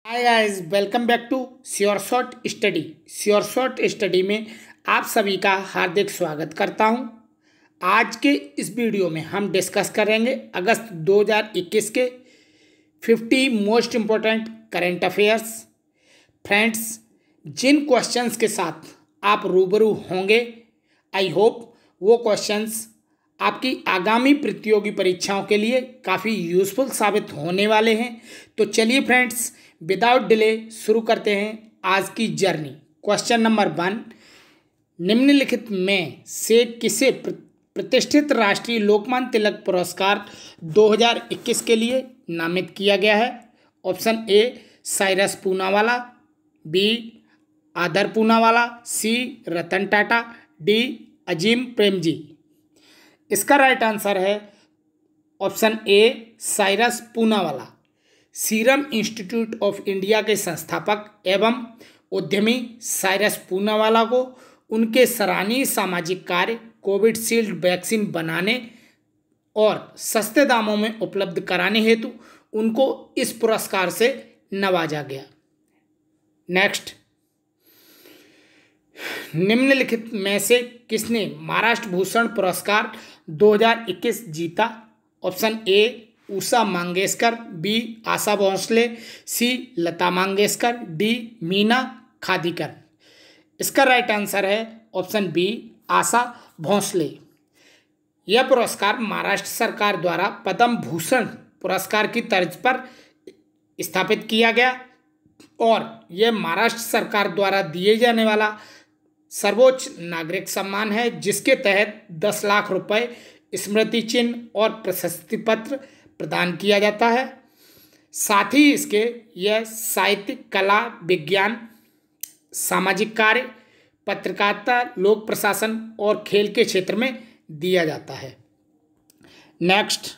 Hi guys, welcome back to sure short study. Sure short study में आप सभी का हार्दिक स्वागत करता हूं। आज के इस वीडियो में हम डिस्कस करेंगे अगस्त 2021 के 50 most important current affairs. Friends, जिन क्वेश्चंस के साथ आप रूबरू होंगे, आई होप वो क्वेश्चंस आपकी आगामी प्रतियोगी परीक्षाओं के लिए काफ़ी यूज़फुल साबित होने वाले हैं। तो चलिए फ्रेंड्स, विदाउट डिले शुरू करते हैं आज की जर्नी। क्वेश्चन नंबर 1, निम्नलिखित में से किसे प्रतिष्ठित राष्ट्रीय लोकमान्य तिलक पुरस्कार 2021 के लिए नामित किया गया है? Option A Cyrus Poonawalla, B Adar Poonawalla, C Ratan Tata, D Azim Premji. इसका राइट आंसर है option A Cyrus Poonawalla. Serum Institute of India के संस्थापक एवं उद्यमी साइरस पूनावाला को उनके सराहनीय सामाजिक कार्य, कोविडशील्ड वैक्सीन बनाने और सस्ते दामों में उपलब्ध कराने हेतु उनको इस पुरस्कार से नवाजा गया। नेक्स्ट, निम्नलिखित में से किसने महाराष्ट्र भूषण पुरस्कार 2021 जीता? Option A Usha Mangeshkar, B Asha Bhosle, C Lata Mangeshkar, D Meena Khadikar. इसका राइट आंसर है ऑप्शन बी आशा भोसले। यह पुरस्कार महाराष्ट्र सरकार द्वारा पद्म भूषण पुरस्कार की तर्ज पर स्थापित किया गया और यह महाराष्ट्र सरकार द्वारा दिए जाने वाला सर्वोच्च नागरिक सम्मान है, जिसके तहत 10 लाख रुपए, स्मृति चिन्ह और प्रशस्ति पत्र प्रदान किया जाता है। साथ ही इसके यह साहित्य, कला, विज्ञान, सामाजिक कार्य, पत्रकारिता, लोक प्रशासन और खेल के क्षेत्र में दिया जाता है। नेक्स्ट,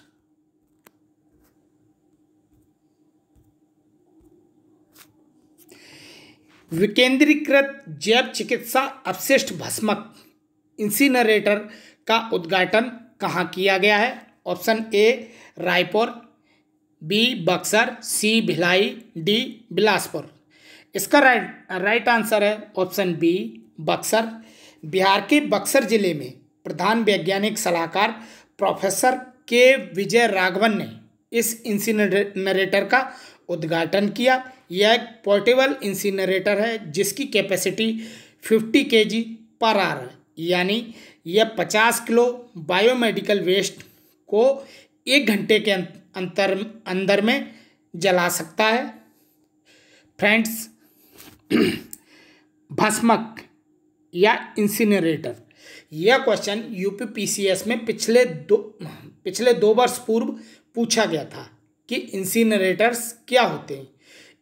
विकेंद्रीकृत जैव चिकित्सा अपशिष्ट भस्मक इंसिनरेटर का उद्घाटन कहाँ किया गया है? Option A Raipur, B Buxar, C Bhilai, D Bilaspur. इसका राइट आंसर है ऑप्शन बी बक्सर। बिहार के बक्सर जिले में प्रधान वैज्ञानिक सलाहकार प्रोफेसर के विजय राघवन ने इस इंसिनरेटर का उद्घाटन किया। यह एक पोर्टेबल इंसिनरेटर है जिसकी कैपेसिटी 50 kg पर आवर है, यानी यह 50 किलो बायोमेडिकल वेस्ट को 1 घंटे के अंदर में जला सकता है। फ्रेंड्स, भस्मक या इंसिनरेटर, यह क्वेश्चन यूपीपीसीएस में पिछले दो वर्ष पूर्व पूछा गया था कि इंसिनरेटर्स क्या होते हैं।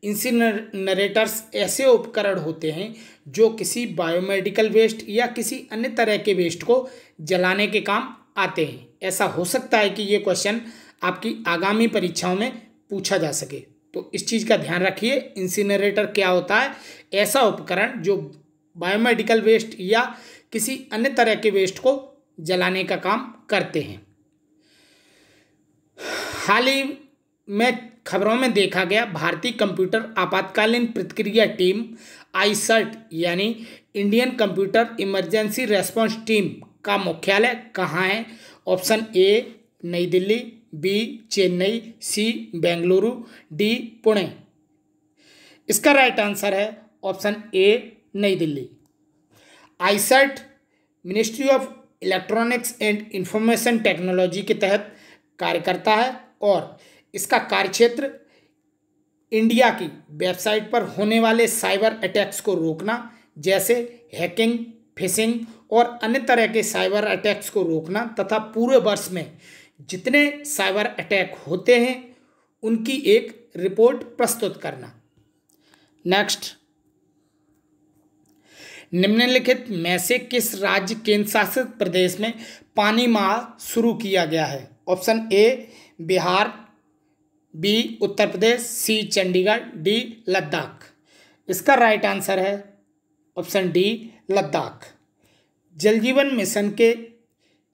इंसिनरेटर्स ऐसे उपकरण होते हैं जो किसी बायोमेडिकल वेस्ट या किसी अन्य तरह के वेस्ट को जलाने के काम आते हैं। ऐसा हो सकता है कि ये क्वेश्चन आपकी आगामी परीक्षाओं में पूछा जा सके, तो इस चीज़ का ध्यान रखिए। इंसिनरेटर क्या होता है? ऐसा उपकरण जो बायोमेडिकल वेस्ट या किसी अन्य तरह के वेस्ट को जलाने का काम करते हैं। हाल ही में खबरों में देखा गया, भारतीय कंप्यूटर आपातकालीन प्रतिक्रिया टीम आईसर्ट यानी Indian computer emergency response team का मुख्यालय कहाँ है? Option A Nai Delhi, B Chennai, C Bengaluru, D Pune. इसका राइट आंसर है option A Nai Delhi. ICERT ministry of electronics and information technology के तहत कार्य करता है और इसका कार्यक्षेत्र इंडिया की वेबसाइट पर होने वाले साइबर अटैक्स को रोकना, जैसे हैकिंग, फिशिंग और अन्य तरह के साइबर अटैक्स को रोकना तथा पूरे वर्ष में जितने साइबर अटैक होते हैं उनकी एक रिपोर्ट प्रस्तुत करना। नेक्स्ट, निम्नलिखित में से किस राज्य केंद्र शासित प्रदेश में पानी माह शुरू किया गया है? Option A Bihar, B Uttar Pradesh, C Chandigarh, D Ladakh. इसका राइट आंसर है option D Ladakh. Jal Jeevan mission के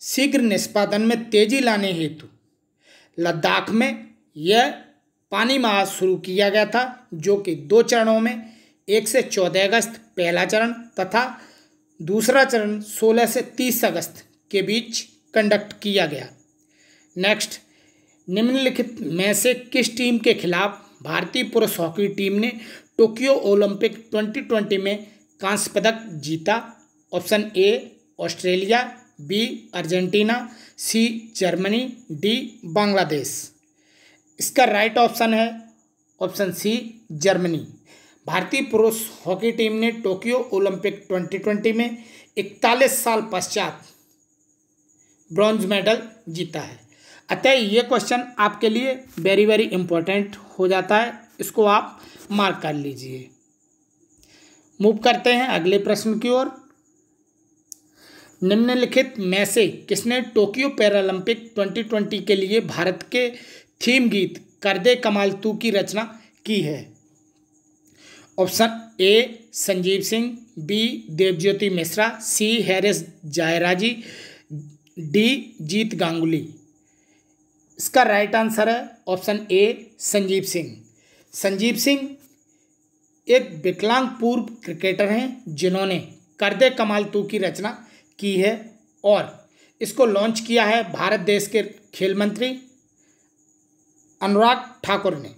शीघ्र निष्पादन में तेजी लाने हेतु लद्दाख में यह पानी माह शुरू किया गया था, जो कि 2 चरणों में 1 से 14 अगस्त पहला चरण तथा दूसरा चरण 16 से 30 अगस्त के बीच कंडक्ट किया गया। नेक्स्ट, निम्नलिखित में से किस टीम के खिलाफ भारतीय पुरुष हॉकी टीम ने टोक्यो ओलंपिक 2020 में कांस्य पदक जीता? Option A Australia, B Argentina, C Germany, D Bangladesh. इसका राइट ऑप्शन है ऑप्शन सी जर्मनी। भारतीय पुरुष हॉकी टीम ने टोक्यो ओलंपिक 2020 में 41 साल पश्चात ब्रॉन्ज मेडल जीता है। अतः ये क्वेश्चन आपके लिए वेरी वेरी इंपॉर्टेंट हो जाता है, इसको आप मार्क कर लीजिए। मूव करते हैं अगले प्रश्न की ओर। निम्नलिखित में से किसने टोक्यो पैरालंपिक 2020 के लिए भारत के थीम गीत कर दे कमाल तू की रचना की है? Option A Sanjeev Singh, B Devjyoti Mishra, C Harris Jayaraj, D Jeet Ganguly. इसका राइट आंसर है ऑप्शन ए संजीव सिंह। संजीव सिंह एक विकलांग पूर्व क्रिकेटर हैं जिन्होंने कर दे कमाल तू की रचना की है और इसको लॉन्च किया है भारत देश के खेल मंत्री अनुराग ठाकुर ने।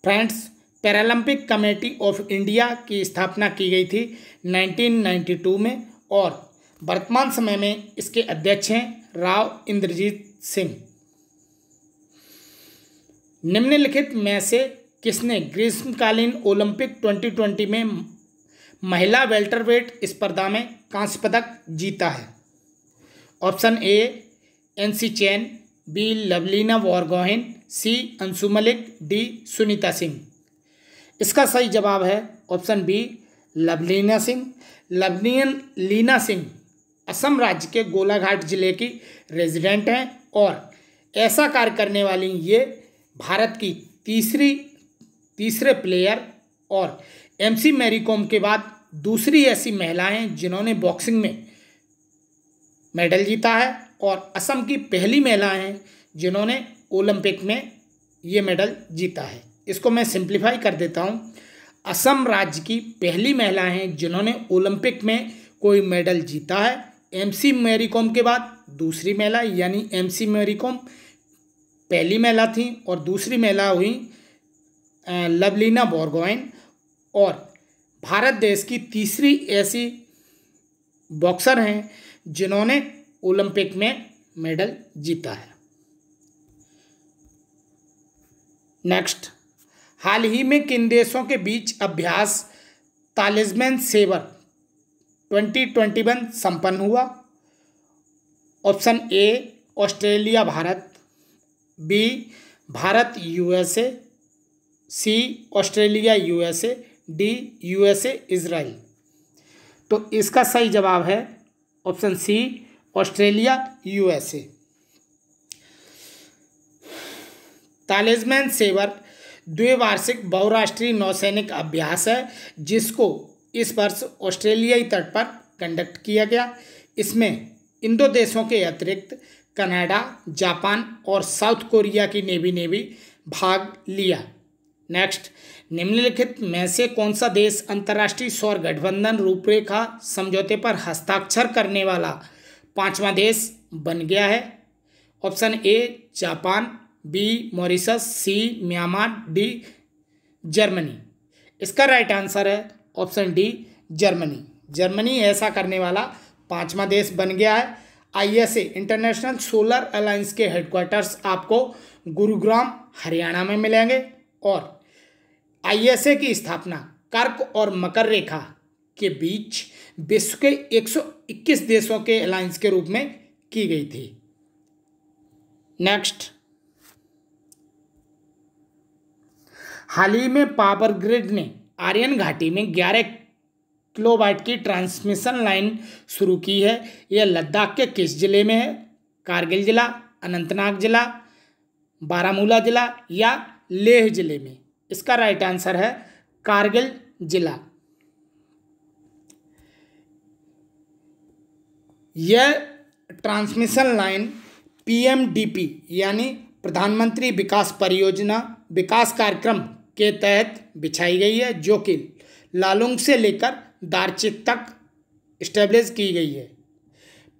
Friends, Paralympic committee of India की स्थापना की गई थी 1992 में और वर्तमान समय में इसके अध्यक्ष हैं राव इंद्रजीत सिंह। निम्नलिखित में से किसने ग्रीष्मकालीन ओलंपिक 2020 में महिला वेल्टरवेट स्पर्धा में कांस्य पदक जीता है? Option A N C, B Lovlina Borgohain, C Anshu Malik, D Sunita Singh. इसका सही जवाब है ऑप्शन बी लवलीना सिंह। लवलीना सिंह असम राज्य के गोलाघाट जिले की रेजिडेंट हैं और ऐसा कार्य करने वाली ये भारत की तीसरे प्लेयर और एमसी मैरी कॉम के बाद दूसरी ऐसी महिला हैं जिन्होंने बॉक्सिंग में मेडल जीता है और असम की पहली महिला हैं जिन्होंने ओलंपिक में ये मेडल जीता है। इसको मैं सिंप्लीफाई कर देता हूँ। असम राज्य की पहली महिला हैं जिन्होंने ओलंपिक में कोई मेडल जीता है। एमसी मैरी कॉम के बाद दूसरी महिला, यानी एमसी मैरी कॉम पहली महिला थी और दूसरी महिला हुई लवलीना बोरगोहेन और भारत देश की तीसरी ऐसी बॉक्सर हैं जिन्होंने ओलंपिक में मेडल जीता है। नेक्स्ट, हाल ही में किन देशों के बीच अभ्यास तालिस्मैन सेवर 2021 संपन्न हुआ? Option A Australia Bharat, B Bharat USA, C Australia USA, D USA Israel. तो इसका सही जवाब है option C Australia USA. Talisman sabre द्विवार्षिक बहुराष्ट्रीय नौसैनिक अभ्यास है जिसको इस वर्ष ऑस्ट्रेलियाई तट पर कंडक्ट किया गया। इसमें इन दो देशों के अतिरिक्त कनाडा, जापान और साउथ कोरिया की नेवी ने भी भाग लिया। नेक्स्ट, निम्नलिखित में से कौन सा देश अंतर्राष्ट्रीय सौर गठबंधन रूपरेखा समझौते पर हस्ताक्षर करने वाला 5वां देश बन गया है? Option A Japan, B Mauritius, C Myanmar, D Germany. इसका राइट आंसर है ऑप्शन डी जर्मनी। जर्मनी ऐसा करने वाला 5वां देश बन गया है। आईएसए इंटरनेशनल सोलर अलायंस के हेडक्वार्टर्स आपको गुरुग्राम हरियाणा में मिलेंगे और आईएसए की स्थापना कर्क और मकर रेखा के बीच विश्व के 121 देशों के अलायंस के रूप में की गई थी। नेक्स्ट, हाल ही में पावर ग्रिड ने आर्यन घाटी में 11 किलोवाट की ट्रांसमिशन लाइन शुरू की है। यह लद्दाख के किस जिले में है? कारगिल जिला, अनंतनाग जिला, बारामूला जिला या लेह जिले में? इसका राइट आंसर है कारगिल जिला। यह ट्रांसमिशन लाइन पीएमडीपी यानी प्रधानमंत्री विकास परियोजना विकास कार्यक्रम के तहत बिछाई गई है, जो कि लालुंग से लेकर दार्चिक तक इस्टेब्लिश की गई है।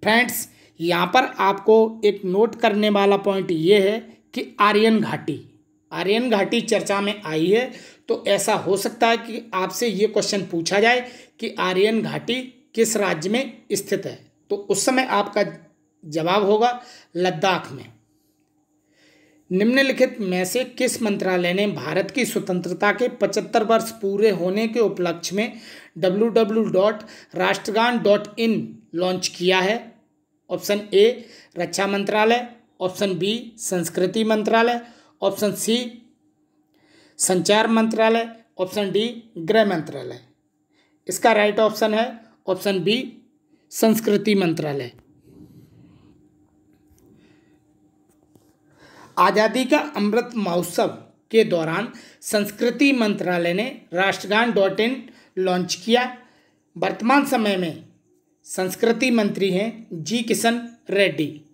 फ्रेंड्स, यहाँ पर आपको एक नोट करने वाला पॉइंट ये है कि आर्यन घाटी चर्चा में आई है, तो ऐसा हो सकता है कि आपसे ये क्वेश्चन पूछा जाए कि आर्यन घाटी किस राज्य में स्थित है, तो उस समय आपका जवाब होगा लद्दाख में। निम्नलिखित में से किस मंत्रालय ने भारत की स्वतंत्रता के 75 वर्ष पूरे होने के उपलक्ष्य में www.rashtragan.in लॉन्च किया है? ऑप्शन ए रक्षा मंत्रालय, ऑप्शन बी संस्कृति मंत्रालय, ऑप्शन सी संचार मंत्रालय, ऑप्शन डी गृह मंत्रालय। इसका राइट ऑप्शन है ऑप्शन बी संस्कृति मंत्रालय। आज़ादी का अमृत महोत्सव के दौरान संस्कृति मंत्रालय ने राष्ट्रगान.in लॉन्च किया। वर्तमान समय में संस्कृति मंत्री हैं जी किशन रेड्डी।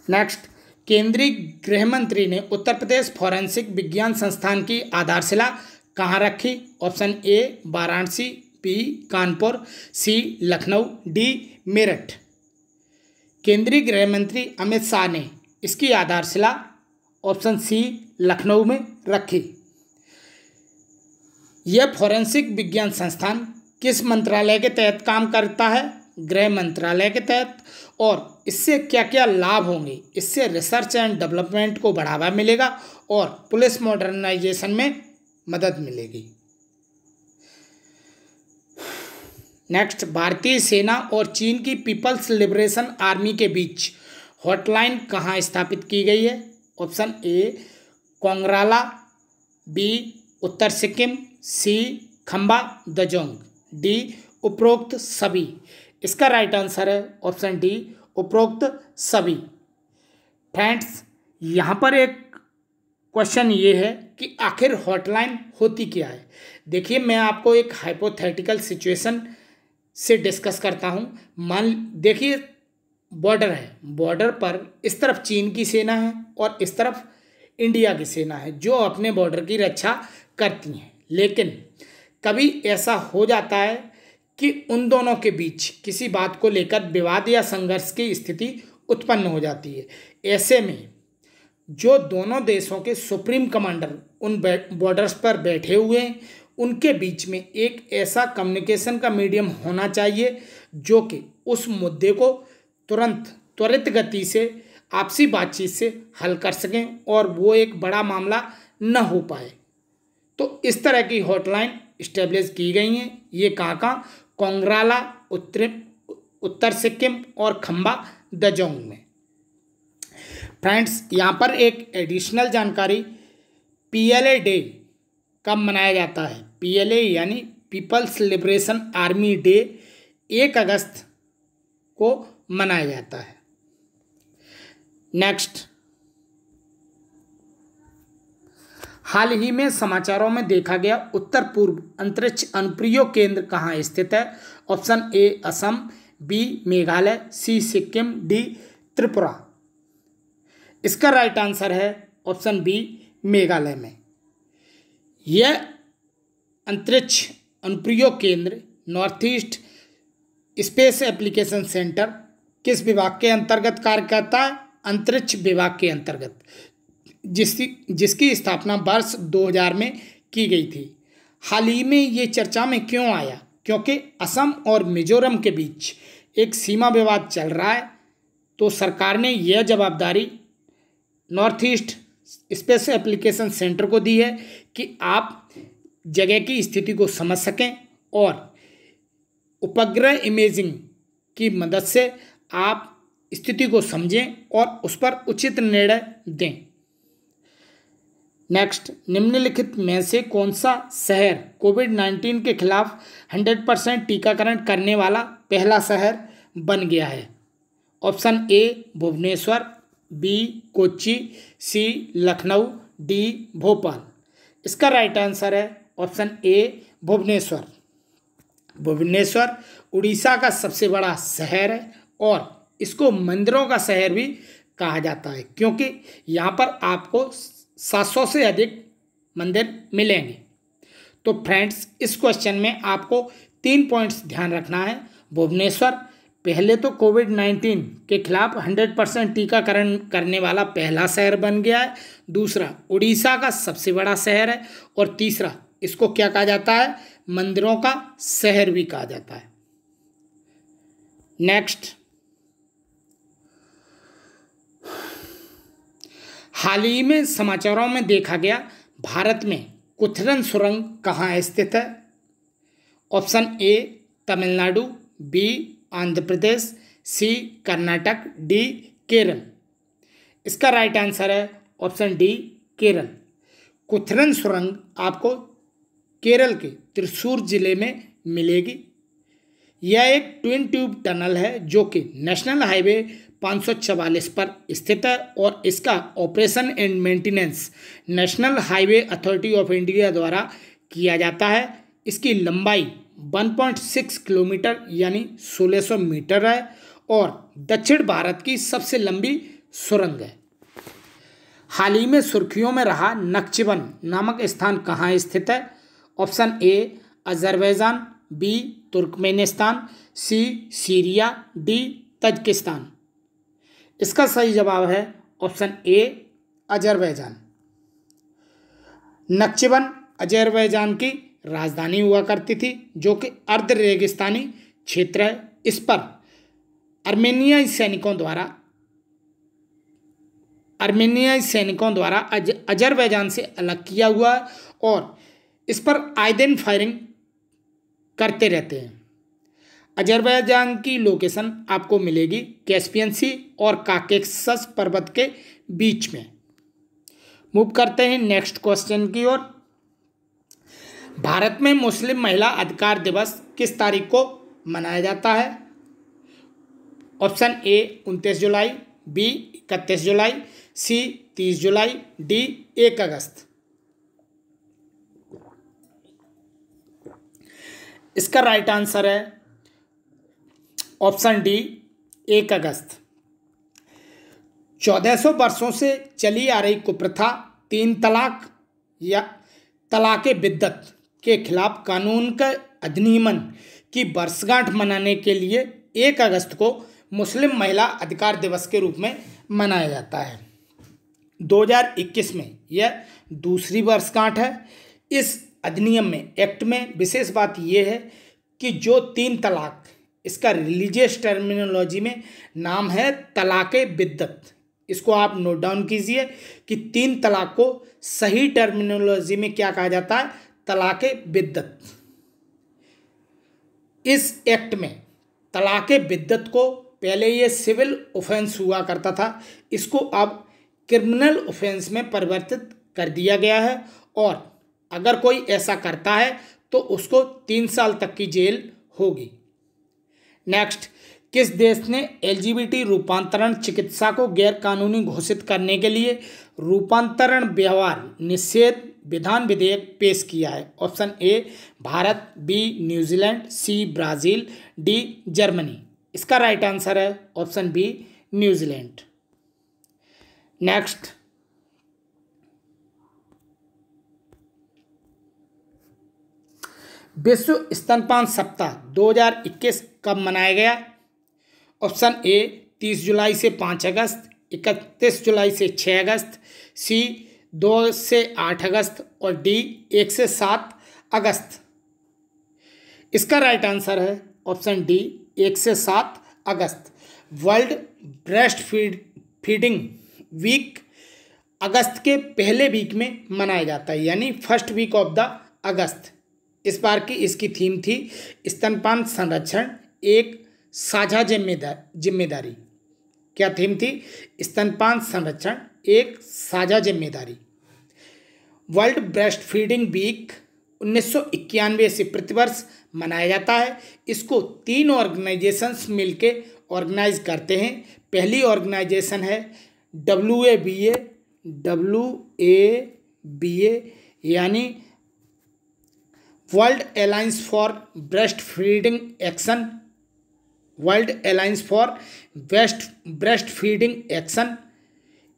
नेक्स्ट, केंद्रीय गृह मंत्री ने उत्तर प्रदेश फॉरेंसिक विज्ञान संस्थान की आधारशिला कहाँ रखी? Option A Varanasi, B Kanpur, C Lucknow, D Meerut. केंद्रीय गृह मंत्री अमित शाह ने इसकी आधारशिला ऑप्शन सी लखनऊ में रखी। यह फॉरेंसिक विज्ञान संस्थान किस मंत्रालय के तहत काम करता है? गृह मंत्रालय के तहत। और इससे क्या क्या लाभ होंगे? इससे रिसर्च एंड डेवलपमेंट को बढ़ावा मिलेगा और पुलिस मॉडर्नाइजेशन में मदद मिलेगी। नेक्स्ट, भारतीय सेना और चीन की पीपल्स लिबरेशन आर्मी के बीच हॉटलाइन कहाँ स्थापित की गई है? ऑप्शन ए कोंगराला, बी उत्तर सिक्किम, सी खंबा दजोंग, डी उपरोक्त सभी। इसका राइट आंसर है ऑप्शन डी उपरोक्त सभी। फ्रेंड्स, यहाँ पर एक क्वेश्चन ये है कि आखिर हॉटलाइन होती क्या है। देखिए, मैं आपको एक हाइपोथेटिकल सिचुएशन से डिस्कस करता हूँ। मान देखिए, बॉर्डर है, बॉर्डर पर इस तरफ चीन की सेना है और इस तरफ इंडिया की सेना है जो अपने बॉर्डर की रक्षा करती हैं। लेकिन कभी ऐसा हो जाता है कि उन दोनों के बीच किसी बात को लेकर विवाद या संघर्ष की स्थिति उत्पन्न हो जाती है। ऐसे में जो दोनों देशों के सुप्रीम कमांडर उन बॉर्डर्स पर बैठे हुए हैं, उनके बीच में एक ऐसा कम्युनिकेशन का मीडियम होना चाहिए जो कि उस मुद्दे को त्वरित गति से आपसी बातचीत से हल कर सकें और वो एक बड़ा मामला न हो पाए। तो इस तरह की हॉटलाइन इस्टेब्लिश की गई हैं। ये कहाँ? कोंगराला, उत्तर सिक्किम और खंबा दजोंग में। फ्रेंड्स, यहाँ पर एक एडिशनल जानकारी, PLA डे कब मनाया जाता है? PLA यानी पीपल्स लिबरेशन आर्मी डे 1 अगस्त को मनाया जाता है। नेक्स्ट, हाल ही में समाचारों में देखा गया उत्तर पूर्व अंतरिक्ष अनुप्रयोग केंद्र कहाँ स्थित है? Option A Assam, B Meghalaya, C Sikkim, D Tripura. इसका राइट आंसर है ऑप्शन बी मेघालय में। यह अंतरिक्ष अनुप्रयोग केंद्र north east space application centre किस विभाग के अंतर्गत कार्य करता है? अंतरिक्ष विभाग के अंतर्गत, जिसकी स्थापना वर्ष 2000 में की गई थी। हाल ही में ये चर्चा में क्यों आया? क्योंकि असम और मिजोरम के बीच एक सीमा विवाद चल रहा है, तो सरकार ने यह जवाबदारी north east space application centre को दी है कि आप जगह की स्थिति को समझ सकें और उपग्रह इमेजिंग की मदद से आप स्थिति को समझें और उस पर उचित निर्णय दें। नेक्स्ट, निम्नलिखित में से कौन सा शहर कोविड-19 के खिलाफ 100% टीकाकरण करने वाला पहला शहर बन गया है? Option A Bhubaneswar, B Kochi, C Lucknow, D Bhopal. इसका राइट आंसर है ऑप्शन ए भुवनेश्वर। भुवनेश्वर उड़ीसा का सबसे बड़ा शहर है और इसको मंदिरों का शहर भी कहा जाता है, क्योंकि यहाँ पर आपको 700 से अधिक मंदिर मिलेंगे। तो फ्रेंड्स, इस क्वेश्चन में आपको 3 पॉइंट्स ध्यान रखना है। भुवनेश्वर पहले तो कोविड-19 के खिलाफ 100% टीकाकरण करने वाला पहला शहर बन गया है। दूसरा, उड़ीसा का सबसे बड़ा शहर है। और तीसरा, इसको क्या कहा जाता है? मंदिरों का शहर भी कहा जाता है। नेक्स्ट, हाल ही में समाचारों में देखा गया, भारत में कुथरन सुरंग कहाँ स्थित है? Option A Tamil Nadu, B Andhra Pradesh, C Karnataka, D Kerala. इसका राइट आंसर है ऑप्शन डी केरल। कुथरन सुरंग आपको केरल के त्रिशूर जिले में मिलेगी। यह एक ट्विन ट्यूब टनल है जो कि नेशनल हाईवे 544 पर स्थित है और इसका operation and maintenance national highway authority of India द्वारा किया जाता है। इसकी लंबाई 1.6 किलोमीटर यानी 1600 मीटर है और दक्षिण भारत की सबसे लंबी सुरंग है। हाल ही में सुर्खियों में रहा नक्चिवन नामक स्थान कहाँ स्थित है? Option A Azerbaijan, B Turkmenistan, C Syria, D Tajikistan. इसका सही जवाब है option A Azerbaijan. Nakhchivan Azerbaijan की राजधानी हुआ करती थी, जो कि अर्ध रेगिस्तानी क्षेत्र है। इस पर अर्मेनियाई सैनिकों द्वारा अजरबैजान से अलग किया हुआ है और इस पर आए दिन फायरिंग करते रहते हैं। अजरबैजान की लोकेशन आपको मिलेगी कैस्पियन सी और काकेसस पर्वत के बीच में। मूव करते हैं नेक्स्ट क्वेश्चन की ओर। भारत में मुस्लिम महिला अधिकार दिवस किस तारीख को मनाया जाता है? ऑप्शन ए 29 जुलाई, बी 31 जुलाई, सी 30 जुलाई, डी 1 अगस्त। इसका राइट आंसर है ऑप्शन डी 1 अगस्त। 1400 वर्षों से चली आ रही कुप्रथा 3 तलाक या तलाक़े बिद्दत के खिलाफ कानून का अधिनियमन की वर्षगांठ मनाने के लिए 1 अगस्त को मुस्लिम महिला अधिकार दिवस के रूप में मनाया जाता है। 2021 में यह दूसरी वर्षगांठ है। इस अधिनियम में एक्ट में विशेष बात यह है कि जो 3 तलाक, इसका रिलीजियस टर्मिनोलॉजी में नाम है तलाक़े बिद्दत। इसको आप नोट डाउन कीजिए कि 3 तलाक को सही टर्मिनोलॉजी में क्या कहा जाता है? तलाक़े बिद्दत। इस एक्ट में तलाक़े बिद्दत को पहले ये सिविल ऑफेंस हुआ करता था, इसको अब क्रिमिनल ऑफेंस में परिवर्तित कर दिया गया है और अगर कोई ऐसा करता है तो उसको 3 साल तक की जेल होगी। नेक्स्ट, किस देश ने LGBT रूपांतरण चिकित्सा को गैर कानूनी घोषित करने के लिए रूपांतरण व्यवहार निषेध विधान विधेयक पेश किया है? Option A Bharat, B New Zealand, C Brazil, D Germany. इसका राइट आंसर है ऑप्शन बी न्यूजीलैंड। नेक्स्ट, विश्व स्तनपान सप्ताह 2021 कब मनाया गया? ऑप्शन ए 30 जुलाई से 5 अगस्त, 31 जुलाई से 6 अगस्त, सी 2 से 8 अगस्त और डी 1 से 7 अगस्त। इसका राइट आंसर है ऑप्शन डी 1 से 7 अगस्त। वर्ल्ड ब्रेस्ट फीडिंग वीक अगस्त के पहले वीक में मनाया जाता है, यानी फर्स्ट वीक ऑफ द अगस्त। इस बार की इसकी थीम थी स्तनपान संरक्षण एक साझा जिम्मेदारी। क्या थीम थी? स्तनपान संरक्षण एक साझा जिम्मेदारी। वर्ल्ड ब्रेस्ट फीडिंग वीक 1991 से प्रतिवर्ष मनाया जाता है। इसको 3 ऑर्गेनाइजेशंस मिलके ऑर्गेनाइज करते हैं। पहली ऑर्गेनाइजेशन है WABA यानी world alliance for breast feeding action. World alliance for breast feeding action.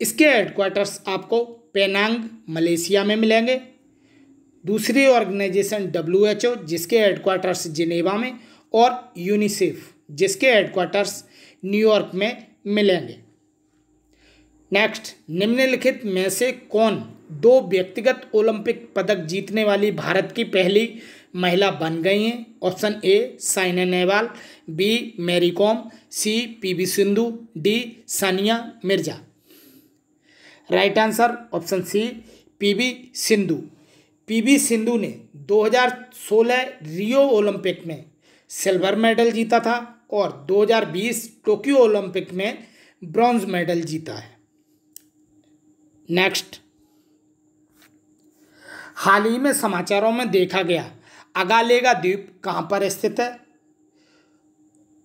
इसके हेडक्वार्टर्स आपको पेनांग मलेशिया में मिलेंगे। दूसरी ऑर्गेनाइजेशन WHO, जिसके हेडक्वार्टर्स जिनेवा में, और यूनिसेफ, जिसके हेडक्वार्टर्स न्यूयॉर्क में मिलेंगे। नेक्स्ट, निम्नलिखित में से कौन 2 व्यक्तिगत ओलंपिक पदक जीतने वाली भारत की पहली महिला बन गई हैं? Option A Saina Nehwal, B Mary Kom, C PV Sindhu, D Sania Mirza. Right answer option C PV Sindhu. PV Sindhu ने 2016 रियो ओलंपिक में सिल्वर मेडल जीता था और 2020 टोक्यो ओलंपिक में ब्रॉन्ज मेडल जीता है। नेक्स्ट, हाल ही में समाचारों में देखा गया अगालेगा द्वीप कहाँ पर स्थित है?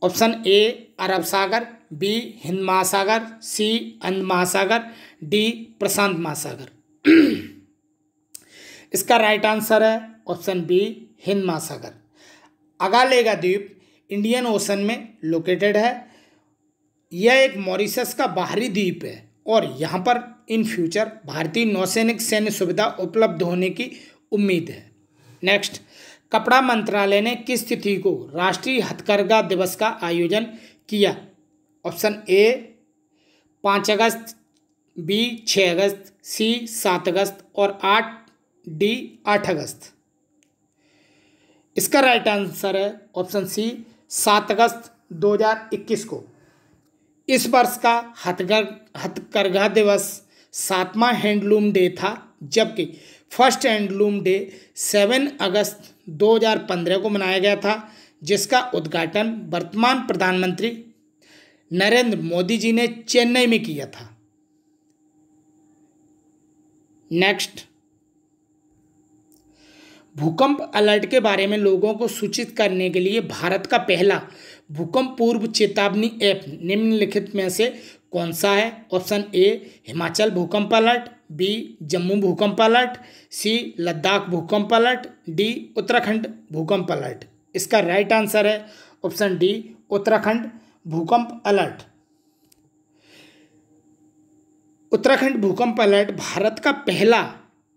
ऑप्शन ए अरब सागर, बी हिंद महासागर, सी अंध महासागर, डी प्रशांत महासागर। इसका राइट आंसर है ऑप्शन बी हिंद महासागर। अगालेगा द्वीप इंडियन ओशन में लोकेटेड है। यह एक मॉरिशस का बाहरी द्वीप है और यहाँ पर इन फ्यूचर भारतीय नौसैनिक सैन्य सुविधा उपलब्ध होने की उम्मीद है। नेक्स्ट, कपड़ा मंत्रालय ने किस तिथि को राष्ट्रीय हथकरघा दिवस का आयोजन किया? ऑप्शन ए 5 अगस्त, बी 6 अगस्त, सी 7 अगस्त और डी 8 अगस्त। इसका राइट आंसर है ऑप्शन सी 7 अगस्त 2021 को। इस वर्ष का हथकरघा दिवस 7वां हैंडलूम डे था, जबकि फर्स्ट हैंडलूम डे 7 अगस्त 2015 को मनाया गया था, जिसका उद्घाटन वर्तमान प्रधानमंत्री नरेंद्र मोदी जी ने चेन्नई में किया था। नेक्स्ट, भूकंप अलर्ट के बारे में लोगों को सूचित करने के लिए भारत का पहला भूकंप पूर्व चेतावनी ऐप निम्नलिखित में से कौन सा है? ऑप्शन ए हिमाचल भूकंप अलर्ट, बी जम्मू भूकंप अलर्ट, सी लद्दाख भूकंप अलर्ट, डी उत्तराखंड भूकंप अलर्ट। इसका राइट आंसर है ऑप्शन डी उत्तराखंड भूकंप अलर्ट। उत्तराखंड भूकंप अलर्ट भारत का पहला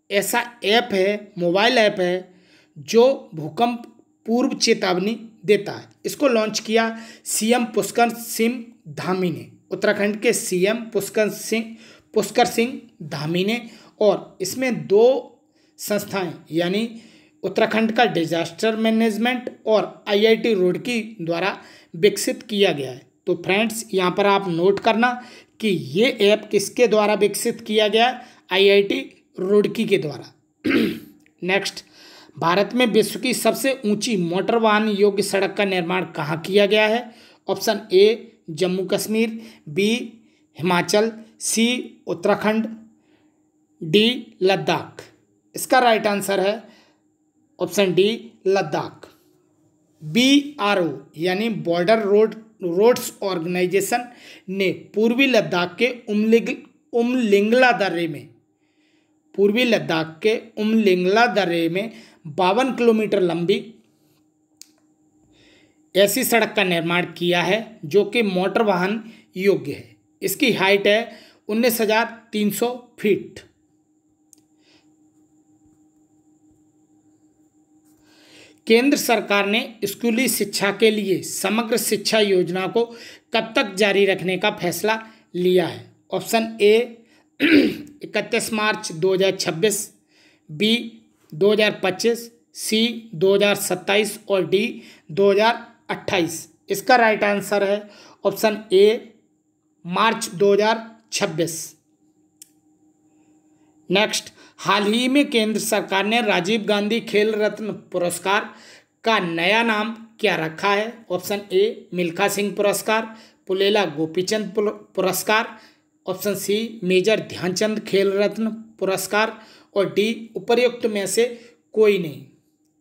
ऐसा ऐप है, मोबाइल ऐप है, जो भूकंप पूर्व चेतावनी देता है। इसको लॉन्च किया CM पुष्कर सिंह धामी ने, उत्तराखंड के CM पुष्कर सिंह धामी ने, और इसमें 2 संस्थाएं यानी उत्तराखंड का डिजास्टर मैनेजमेंट और IIT रुड़की द्वारा विकसित किया गया है। तो फ्रेंड्स, यहाँ पर आप नोट करना कि ये ऐप किसके द्वारा विकसित किया गया? IIT रुड़की के द्वारा। नेक्स्ट, भारत में विश्व की सबसे ऊंची मोटर वाहन योग्य सड़क का निर्माण कहाँ किया गया है? Option A Jammu Kashmir, B Himachal, C Uttarakhand, D Ladakh. इसका राइट आंसर है ऑप्शन डी लद्दाख। BRO यानी बॉर्डर रोड्स ऑर्गेनाइजेशन ने पूर्वी लद्दाख के उमलिंगला दर्रे में 52 किलोमीटर लंबी ऐसी सड़क का निर्माण किया है जो कि मोटर वाहन योग्य है। इसकी हाइट है 19,300 फीट। केंद्र सरकार ने स्कूली शिक्षा के लिए समग्र शिक्षा योजना को कब तक जारी रखने का फैसला लिया है? ऑप्शन ए 31 मार्च 2026, बी 2025, सी 2027 और डी 2028। इसका राइट आंसर है ऑप्शन ए मार्च 2026। नेक्स्ट, हाल ही में केंद्र सरकार ने राजीव गांधी खेल रत्न पुरस्कार का नया नाम क्या रखा है? ऑप्शन ए मिल्खा सिंह पुरस्कार, पुलेला गोपीचंद पुरस्कार, ऑप्शन सी मेजर ध्यानचंद खेल रत्न पुरस्कार और डी उपर्युक्त में से कोई नहीं।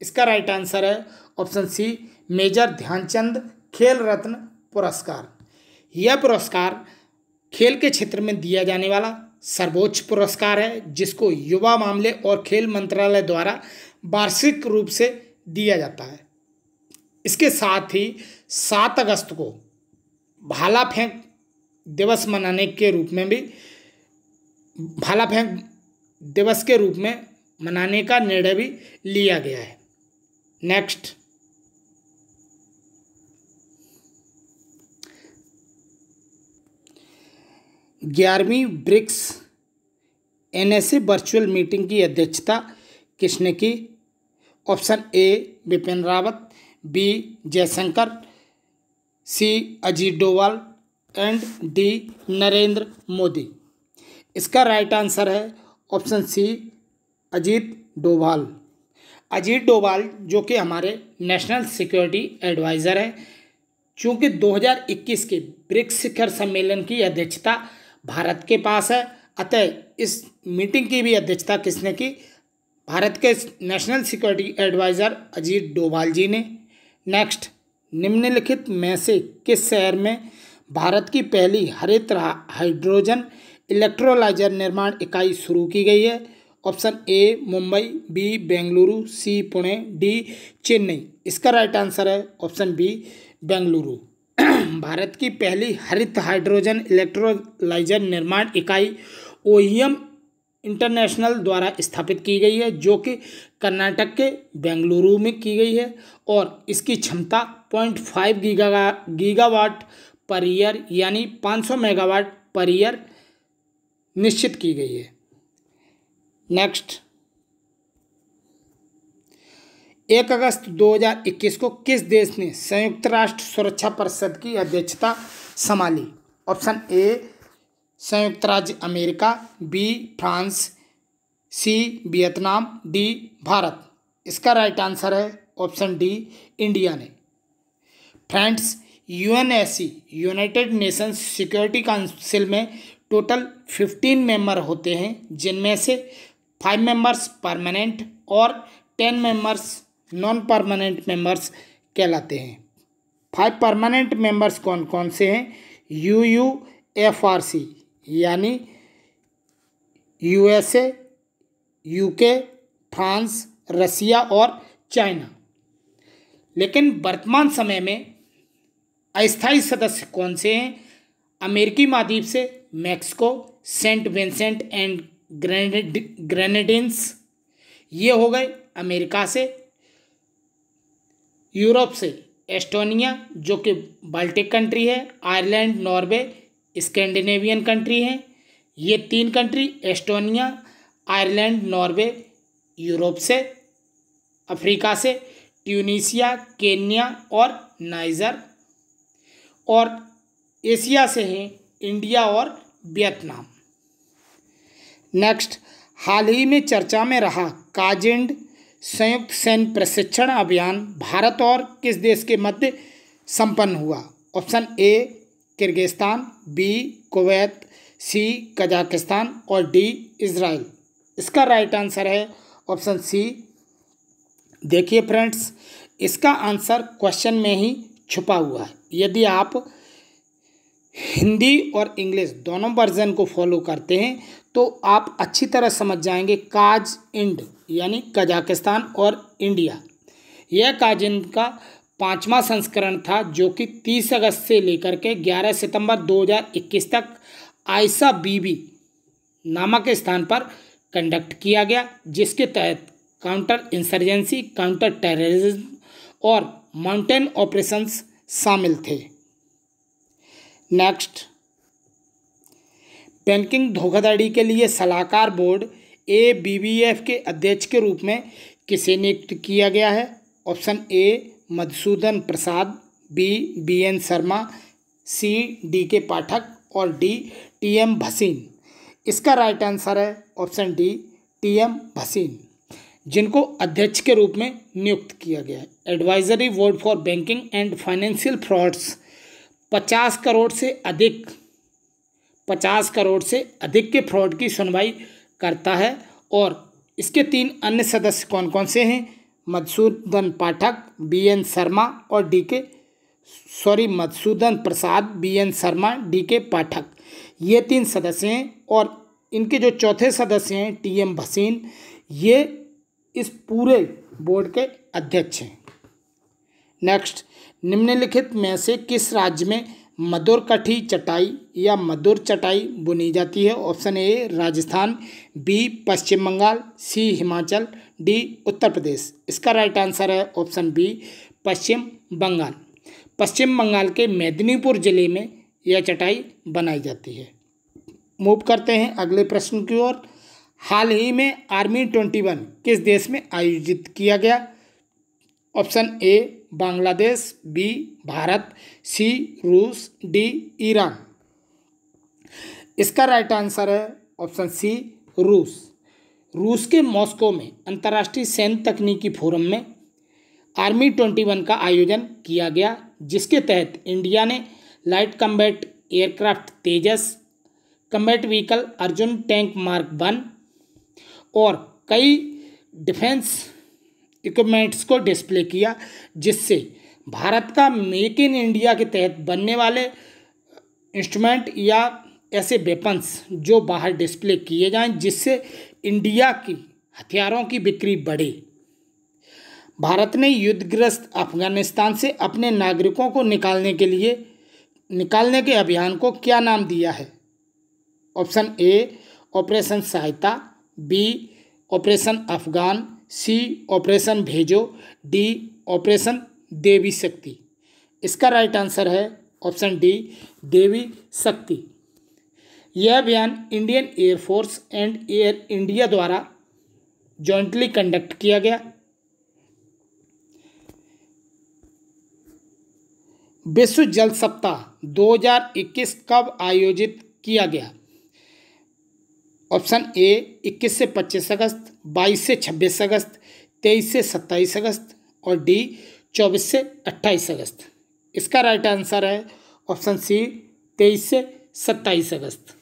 इसका राइट आंसर है ऑप्शन सी मेजर ध्यानचंद खेल रत्न पुरस्कार। यह पुरस्कार खेल के क्षेत्र में दिया जाने वाला सर्वोच्च पुरस्कार है, जिसको युवा मामले और खेल मंत्रालय द्वारा वार्षिक रूप से दिया जाता है। इसके साथ ही 7 अगस्त को भाला फेंक दिवस मनाने के रूप में भी भाला फेंक दिवस के रूप में मनाने का निर्णय भी लिया गया है। नेक्स्ट, 11वीं ब्रिक्स NSA वर्चुअल मीटिंग की अध्यक्षता किसने की? Option A Bipin Rawat, B Jaishankar, C Ajit Doval and D Narendra Modi. इसका राइट आंसर है ऑप्शन सी अजीत डोभाल। अजीत डोभाल जो कि हमारे नेशनल सिक्योरिटी एडवाइज़र हैं, चूँकि 2021 के ब्रिक्स शिखर सम्मेलन की अध्यक्षता भारत के पास है, अतः इस मीटिंग की भी अध्यक्षता किसने की? भारत के national security adviser Ajit Doval ji ने। नेक्स्ट, निम्नलिखित में से किस शहर में भारत की पहली हरित हाइड्रोजन इलेक्ट्रोलाइजर निर्माण इकाई शुरू की गई है? Option A Mumbai, B Bengaluru, C Pune, D Chennai. इसका राइट आंसर है ऑप्शन बी बेंगलुरु। भारत की पहली हरित हाइड्रोजन इलेक्ट्रोलाइजर निर्माण इकाई OEM इंटरनेशनल द्वारा स्थापित की गई है, जो कि कर्नाटक के बेंगलुरु में की गई है और इसकी क्षमता 0.5 गीगावाट पर ईयर यानी 500 मेगावाट पर ईयर निश्चित की गई है। नेक्स्ट, 1 अगस्त 2021 को किस देश ने संयुक्त राष्ट्र सुरक्षा परिषद की अध्यक्षता संभाली? ऑप्शन ए संयुक्त राज्य अमेरिका, B France, C Vietnam, D Bharat. इसका राइट आंसर है ऑप्शन डी इंडिया ने। Friends, UNSC United Nations Security Council में टोटल 15 मेंबर होते हैं, जिनमें से 5 मेंबर्स परमानेंट और 10 मेंबर्स नॉन परमानेंट मेंबर्स कहलाते हैं। 5 परमानेंट मेंबर्स कौन कौन से हैं? UUFRC यानी USA, UK, फ्रांस, रसिया और चाइना। लेकिन वर्तमान समय में अस्थायी सदस्य कौन से हैं? अमेरिकी महाद्वीप से Mexico, Saint Vincent and Grenadines, ये हो गए अमेरिका से। यूरोप से एस्टोनिया जो कि बाल्टिक कंट्री है, आयरलैंड, नॉर्वे स्कैंडिनेवियन कंट्री हैं। ये 3 country Estonia, Ireland, Norway Europe से। अफ्रीका से ट्यूनीसिया, केन्या और नाइजर। और एशिया से हैं इंडिया और वियतनाम। नेक्स्ट, हाल ही में चर्चा में रहा काजिंड संयुक्त सैन्य प्रशिक्षण अभियान भारत और किस देश के मध्य संपन्न हुआ? Option A Kyrgyzstan, B Kuwait, C Kazakhstan और डी इजराइल। इसका राइट आंसर है ऑप्शन सी। देखिए फ्रेंड्स, इसका आंसर क्वेश्चन में ही छुपा हुआ है। यदि आप हिंदी और इंग्लिश दोनों वर्जन को फॉलो करते हैं तो आप अच्छी तरह समझ जाएंगे। काज इंड यानी कजाकिस्तान और इंडिया, यह काजिंड का 5वां संस्करण था, जो कि 30 अगस्त से लेकर के 11 सितंबर 2021 तक आयसा बीबी नामक स्थान पर कंडक्ट किया गया, जिसके तहत काउंटर इंसर्जेंसी, काउंटर टेररिज्म और माउंटेन ऑपरेशंस शामिल थे। नेक्स्ट, बैंकिंग धोखाधड़ी के लिए सलाहकार बोर्ड ABBF के अध्यक्ष के रूप में किसे नियुक्त किया गया है? Option A Madhusudan Prasad, B BN Sharma, C DK Pathak और डी TM भसीन। इसका राइट आंसर है ऑप्शन डी TM भसीन, जिनको अध्यक्ष के रूप में नियुक्त किया गया है। Advisory board for banking and financial frauds 50 crore से अधिक के फ्रॉड की सुनवाई करता है और इसके 3 अन्य सदस्य कौन कौन से हैं? मधुसूदन पाठक, BN शर्मा और मधुसूदन प्रसाद, BN शर्मा, DK पाठक, ये 3 सदस्य हैं और इनके जो चौथे सदस्य हैं TM भसीन, ये इस पूरे बोर्ड के अध्यक्ष हैं। नेक्स्ट, निम्नलिखित में से किस राज्य में मधुरकठी चटाई या मधुर चटाई बुनी जाती है? Option A Rajasthan, B Paschim Bangal, C Himachal, D Uttar Pradesh. इसका राइट आंसर है ऑप्शन बी पश्चिम बंगाल। पश्चिम बंगाल के मेदिनीपुर जिले में यह चटाई बनाई जाती है। मूव करते हैं अगले प्रश्न की ओर। हाल ही में आर्मी 21 किस देश में आयोजित किया गया? Option A Bangladesh, B Bharat, C रूस, डी ईरान। इसका राइट आंसर है ऑप्शन सी रूस। रूस के मॉस्को में अंतर्राष्ट्रीय सैन्य तकनीकी फोरम में आर्मी 21 का आयोजन किया गया, जिसके तहत इंडिया ने light combat aircraft Tejas, combat vehicle Arjun tank mark 1 और कई डिफेंस इक्विपमेंट्स को डिस्प्ले किया, जिससे भारत का मेक इन इंडिया के तहत बनने वाले इंस्ट्रूमेंट या ऐसे वेपन्स जो बाहर डिस्प्ले किए जाएं, जिससे इंडिया की हथियारों की बिक्री बढ़े। भारत ने युद्धग्रस्त अफगानिस्तान से अपने नागरिकों को निकालने के अभियान को क्या नाम दिया है? ऑप्शन ए ऑपरेशन सहायता, बी ऑपरेशन अफगान, सी ऑपरेशन भेजो, डी ऑपरेशन देवी शक्ति। इसका राइट आंसर है ऑप्शन डी देवी शक्ति। यह अभियान Indian air force and air India द्वारा जॉइंटली कंडक्ट किया गया। विश्व जल सप्ताह 2021 कब आयोजित किया गया? ऑप्शन ए 21 से 25 अगस्त, 22 से 26 अगस्त, 23 से 27 अगस्त और डी 24 से 28 अगस्त। इसका राइट आंसर है ऑप्शन सी 23 से 27 अगस्त।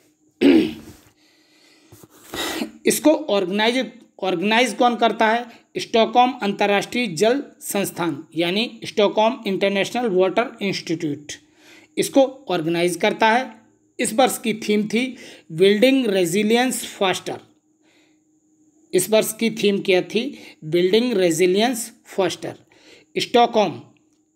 इसको ऑर्गेनाइज कौन करता है? स्टॉकहोम अंतर्राष्ट्रीय जल संस्थान यानी स्टॉकहोम इंटरनेशनल वाटर इंस्टीट्यूट इसको ऑर्गेनाइज करता है। इस वर्ष की थीम थी बिल्डिंग रेजिलियंस फास्टर। इस वर्ष की थीम क्या थी? Building resilience faster. स्टॉकहोम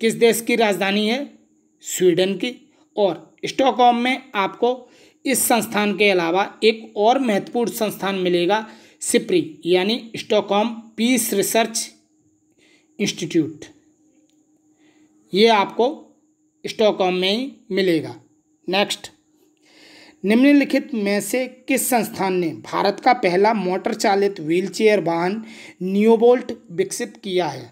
किस देश की राजधानी है? स्वीडन की। और स्टॉकहोम में आपको इस संस्थान के अलावा एक और महत्वपूर्ण संस्थान मिलेगा, सिप्री यानी स्टॉकहोम पीस रिसर्च इंस्टीट्यूट। ये आपको स्टॉकहोम में ही मिलेगा। नेक्स्ट, निम्नलिखित में से किस संस्थान ने भारत का पहला मोटर चालित व्हीलचेयर वाहन नियोबोल्ट विकसित किया है?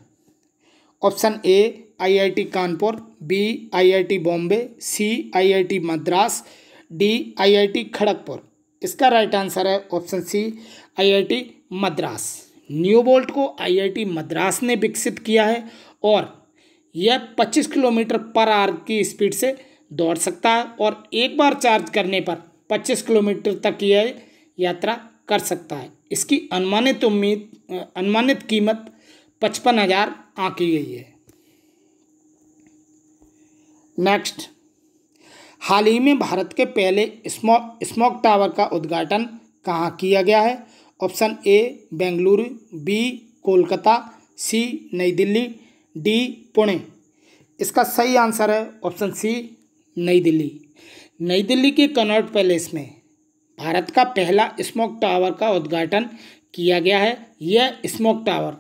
Option A IIT Kanpur, B IIT Bombay, C IIT Madras, D IIT Kharagpur. इसका राइट आंसर है option C IIT Madras. Neobolt को IIT मद्रास ने विकसित किया है और यह 25 किलोमीटर पर आवर की स्पीड से दौड़ सकता है और एक बार चार्ज करने पर 25 किलोमीटर तक यह यात्रा कर सकता है। इसकी अनुमानित कीमत 55,000 आंकी गई है। नेक्स्ट, हाल ही में भारत के पहले स्मॉग टावर का उद्घाटन कहाँ किया गया है? Option A Bengaluru, B Kolkata, C Nai Delhi, D Pune. इसका सही आंसर है ऑप्शन सी नई दिल्ली। नई दिल्ली के कनॉट पैलेस में भारत का पहला स्मॉग टावर का उद्घाटन किया गया है। यह स्मॉग टावर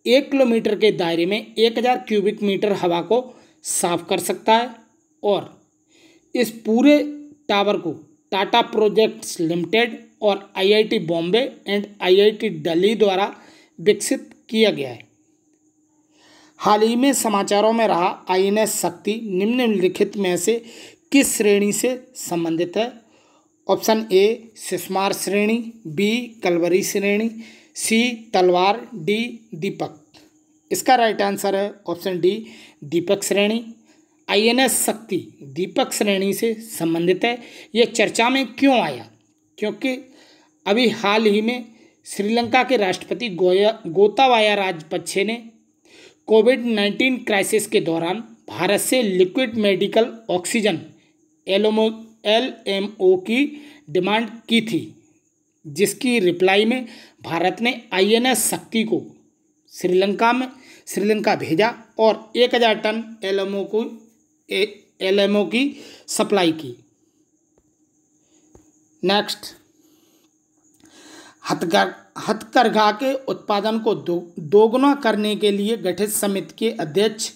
1 किलोमीटर के दायरे में 1000 क्यूबिक मीटर हवा को साफ कर सकता है और इस पूरे टावर को टाटा प्रोजेक्ट्स लिमिटेड और IIT Bombay and IIT Delhi द्वारा विकसित किया गया है। हाल ही में समाचारों में रहा INS शक्ति निम्नलिखित में से किस श्रेणी से संबंधित है? ऑप्शन ए सिस्मार श्रेणी, बी कलवरी श्रेणी, सी तलवार, डी दीपक। इसका राइट आंसर है ऑप्शन डी दीपक श्रेणी। INS शक्ति दीपक श्रेणी से संबंधित है। यह चर्चा में क्यों आया? क्योंकि अभी हाल ही में श्रीलंका के राष्ट्रपति गोताबाया राजपक्षे ने कोविड-19 क्राइसिस के दौरान भारत से लिक्विड मेडिकल ऑक्सीजन LMO की डिमांड की थी, जिसकी रिप्लाई में भारत ने INS शक्ति को श्रीलंका भेजा और 1000 टन LMO की सप्लाई की। नेक्स्ट, हथकरघा के उत्पादन को दोगुना करने के लिए गठित समिति के अध्यक्ष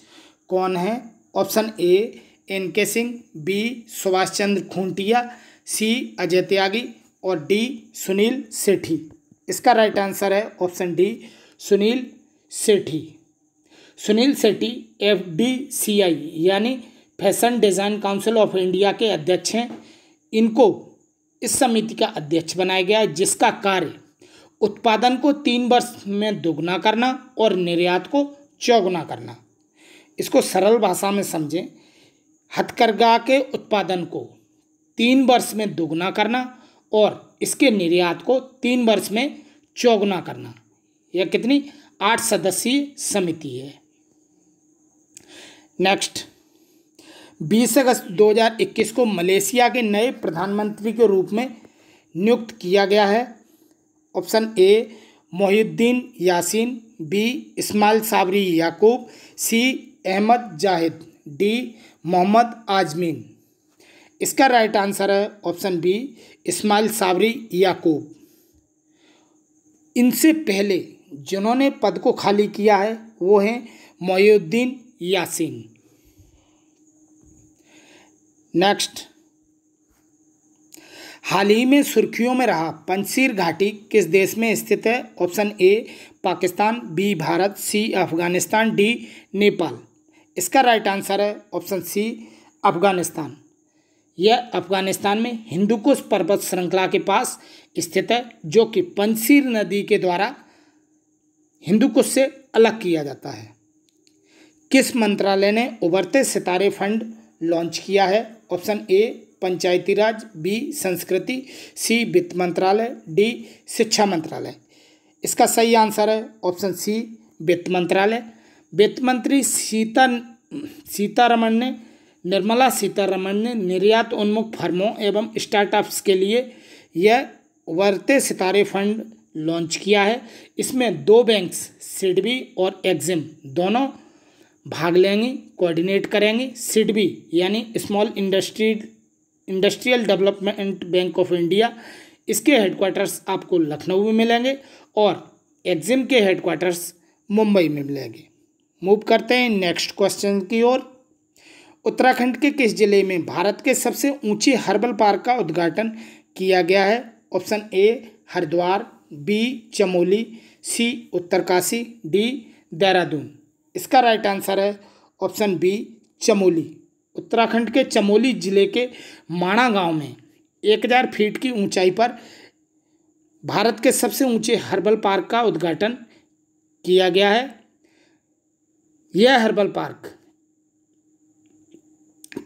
कौन है? Option A NK Singh, B Subhash Chandra Khuntia, C Ajay Tyagi और डी सुनील सेठी। इसका राइट आंसर है option D Sunil Sethi. Sunil Sethi FDCI यानी fashion design council of India के अध्यक्ष हैं। इनको इस समिति का अध्यक्ष बनाया गया है, जिसका कार्य उत्पादन को 3 वर्ष में दोगुना करना और निर्यात को चौगुना करना। इसको सरल भाषा में समझें, हथकरघा के उत्पादन को 3 वर्ष में दोगुना करना और इसके निर्यात को 3 वर्ष में चौगुना करना। यह कितनी 8 सदस्यीय समिति है। नेक्स्ट, 20 अगस्त 2021 को मलेशिया के नए प्रधानमंत्री के रूप में नियुक्त किया गया है। Option A Muhyiddin Yassin, B Ismail Sabri Yaakob, C Ahmad Zahid, D Mohamed Azmin. इसका राइट आंसर है option B Ismail Sabri Yaakob. इनसे पहले जिन्होंने पद को खाली किया है वो हैं मोहिउद्दीन यासीन। नेक्स्ट, हाल ही में सुर्खियों में रहा पंजशीर घाटी किस देश में स्थित है? Option A Pakistan, B Bharat, C Afghanistan, D Nepal. इसका राइट आंसर है ऑप्शन सी अफगानिस्तान। यह अफगानिस्तान में हिंदुकुश पर्वत श्रृंखला के पास स्थित है, जो कि पंजशीर नदी के द्वारा हिंदुकुश से अलग किया जाता है। किस मंत्रालय ने उभरते सितारे फंड लॉन्च किया है? ऑप्शन ए पंचायती राज, बी संस्कृति, सी वित्त मंत्रालय, डी शिक्षा मंत्रालय। इसका सही आंसर है ऑप्शन सी वित्त मंत्रालय। वित्त मंत्री निर्मला सीतारमण ने निर्यात उन्मुख फर्मों एवं स्टार्टअप्स के लिए यह उभरते सितारे फंड लॉन्च किया है। इसमें 2 बैंक्स सिडबी और एक्जिम दोनों भाग लेंगी, कोऑर्डिनेट करेंगी। सिडबी यानी small industrial development bank of India, इसके हेडक्वार्टर्स आपको लखनऊ में मिलेंगे और एक्जिम के हेडक्वार्टर्स मुंबई में मिलेंगे। मूव करते हैं नेक्स्ट क्वेश्चन की ओर। उत्तराखंड के किस जिले में भारत के सबसे ऊंचे हर्बल पार्क का उद्घाटन किया गया है? Option A Haridwar, B Chamoli, C Uttarkashi, D Dehradun. इसका राइट आंसर है ऑप्शन बी चमोली। उत्तराखंड के चमोली जिले के माणा गांव में 1000 फीट की ऊंचाई पर भारत के सबसे ऊंचे हर्बल पार्क का उद्घाटन किया गया है। यह हर्बल पार्क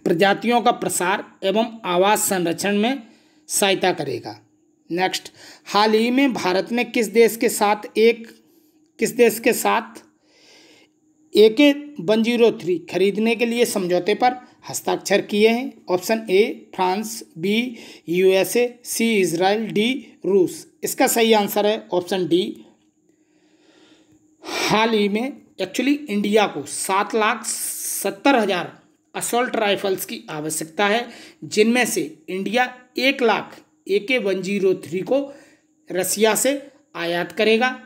प्रजातियों का प्रसार एवं आवास संरक्षण में सहायता करेगा। नेक्स्ट, हाल ही में भारत ने किस देश के साथ AK-103 खरीदने के लिए समझौते पर हस्ताक्षर किए हैं? Option A France, B USA, C Israel, D रूस। इसका सही आंसर है ऑप्शन डी। हाल ही में एक्चुअली इंडिया को 7,70,000 असॉल्ट राइफल्स की आवश्यकता है, जिनमें से इंडिया 1 लाख AK-103 को रसिया से आयात करेगा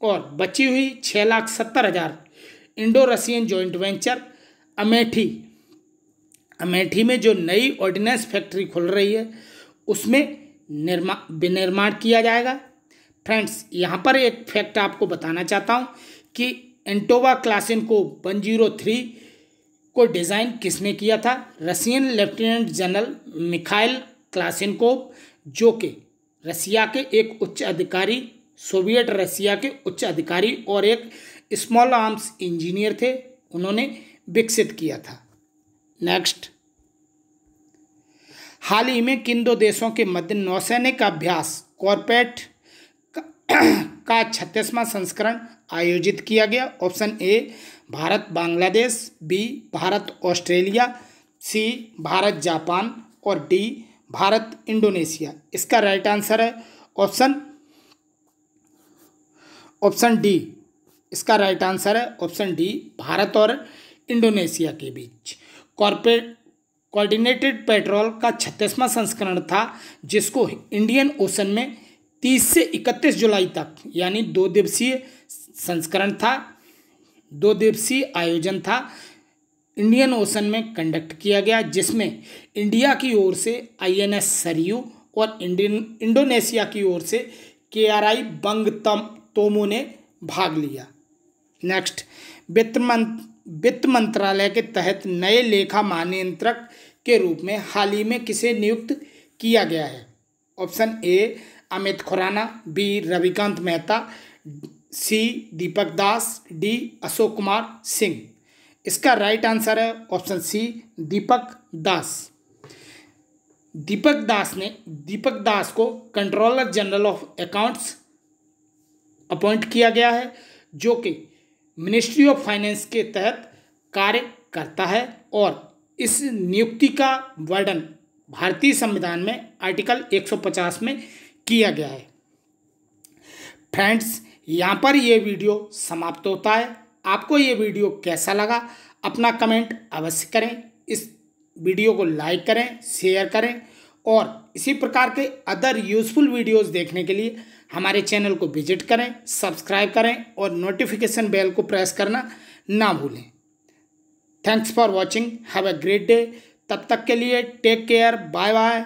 और बची हुई 6,70,000 Indo Russian joint venture Amethi में जो नई ऑर्डिनेंस फैक्ट्री खुल रही है उसमें विनिर्माण किया जाएगा। फ्रेंड्स, यहाँ पर एक फैक्ट आपको बताना चाहता हूँ कि एंटोवा क्लाशिनकोव 103 को डिज़ाइन किसने किया था? रशियन लेफ्टिनेंट जनरल मिखाइल क्लाशिनकोव, जो कि रसिया के एक उच्च अधिकारी, सोवियत रसिया के उच्च अधिकारी और एक स्मॉल आर्म्स इंजीनियर थे। उन्होंने विकसित किया था। नेक्स्ट, हाल ही में किन 2 देशों के मध्य नौसैनिक अभ्यास कॉर्पेट का 36वां संस्करण आयोजित किया गया? Option A Bharat Bangladesh, B Bharat Australia, C Bharat Japan और डी भारत इंडोनेशिया। इसका राइट आंसर है ऑप्शन डी। इसका राइट आंसर है ऑप्शन डी, भारत और इंडोनेशिया के बीच कोऑर्डिनेटेड पेट्रोल का 36वां संस्करण था, जिसको इंडियन ओशन में 30 से 31 जुलाई तक यानी 2 दिवसीय संस्करण था, 2 दिवसीय आयोजन था, इंडियन ओशन में कंडक्ट किया गया, जिसमें इंडिया की ओर से INS सरयू और इंडोनेशिया की ओर से KRI बंगतोमो ने भाग लिया। नेक्स्ट, वित्त मंत्रालय के तहत नए लेखा महानियंत्रक के रूप में हाल ही में किसे नियुक्त किया गया है? Option A Amit Khurana, B Ravikant Mehta, C Deepak Das, D Ashok Kumar Singh. इसका राइट आंसर है ऑप्शन सी दीपक दास। दीपक दास को controller general of accounts appoint किया गया है, जो कि मिनिस्ट्री ऑफ फाइनेंस के तहत कार्य करता है, और इस नियुक्ति का वर्णन भारतीय संविधान में आर्टिकल 150 में किया गया है। फ्रेंड्स, यहाँ पर ये वीडियो समाप्त होता है। आपको ये वीडियो कैसा लगा अपना कमेंट अवश्य करें, इस वीडियो को लाइक करें, शेयर करें, और इसी प्रकार के अदर यूज़फुल वीडियोस देखने के लिए हमारे चैनल को विजिट करें, सब्सक्राइब करें और नोटिफिकेशन बेल को प्रेस करना ना भूलें। Thanks for watching, have a great day. तब तक के लिए टेक केयर, बाय बाय।